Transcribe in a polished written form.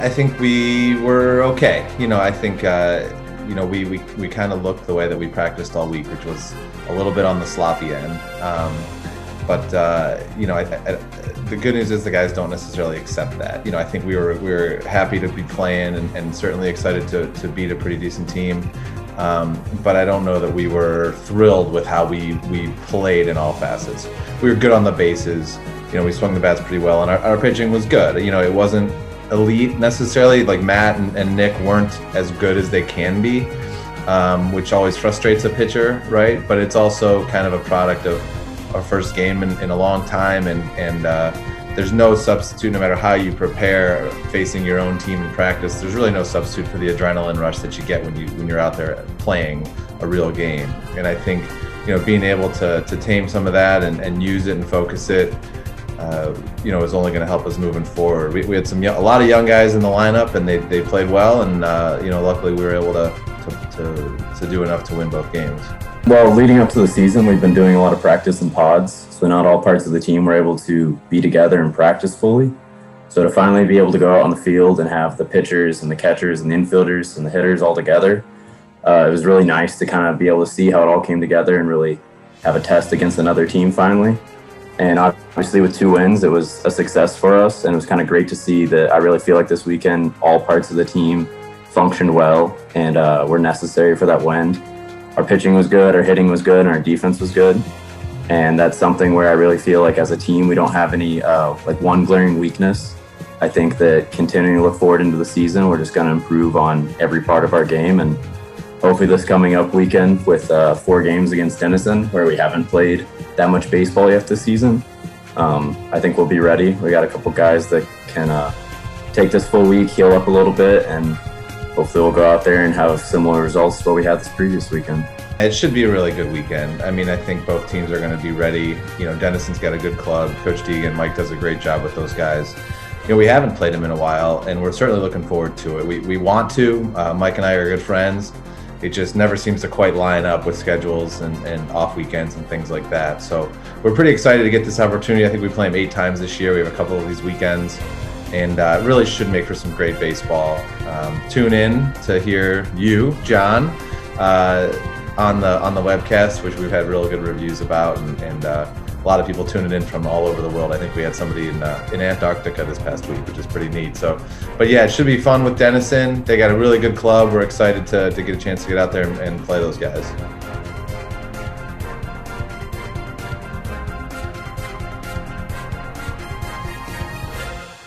I think we were okay. I think we kind of looked the way that we practiced all week, which was a little bit on the sloppy end. But the good news is the guys don't necessarily accept that. I think we were happy to be playing and certainly excited to beat a pretty decent team. But I don't know that we were thrilled with how we played in all facets. We were good on the bases. We swung the bats pretty well, and our pitching was good. It wasn't elite necessarily. Like Matt and Nick weren't as good as they can be, which always frustrates a pitcher, right? But it's also kind of a product of our first game in a long time, and there's no substitute. No matter how you prepare facing your own team in practice, there's really no substitute for the adrenaline rush that you get when you're out there playing a real game. And I think being able to tame some of that and use it and focus it is only going to help us moving forward. We had a lot of young guys in the lineup, and they played well, and luckily we were able to do enough to win both games. Well, leading up to the season, we've been doing a lot of practice in pods, so not all parts of the team were able to be together and practice fully. So to finally be able to go out on the field and have the pitchers and the catchers and the infielders and the hitters all together, it was really nice to kind of be able to see how it all came together and really have a test against another team finally. And obviously with 2 wins, it was a success for us, and it was kind of great to see that. I really feel like this weekend, all parts of the team functioned well and were necessary for that win. Our pitching was good, our hitting was good, and our defense was good. And that's something where I really feel like as a team, we don't have any one glaring weakness. I think that continuing to look forward into the season, we're just going to improve on every part of our game. And hopefully this coming up weekend with 4 games against Denison, where we haven't played that much baseball yet this season, I think we'll be ready. We got a couple guys that can take this full week, heal up a little bit, and hopefully we'll go out there and have similar results to what we had this previous weekend. It should be a really good weekend. I think both teams are going to be ready. Denison's got a good club. Coach Deegan, Mike does a great job with those guys. We haven't played them in a while, and we're certainly looking forward to it. We want to. Mike and I are good friends. It just never seems to quite line up with schedules and off weekends and things like that. So we're pretty excited to get this opportunity. I think we play them 8 times this year. We have a couple of these weekends, and it really should make for some great baseball. Tune in to hear you, John, on the webcast, which we've had really good reviews about, and a lot of people tuning in from all over the world. I think we had somebody in Antarctica this past week, which is pretty neat. So, but yeah, it should be fun with Denison. They got a really good club. We're excited to get a chance to get out there and play those guys.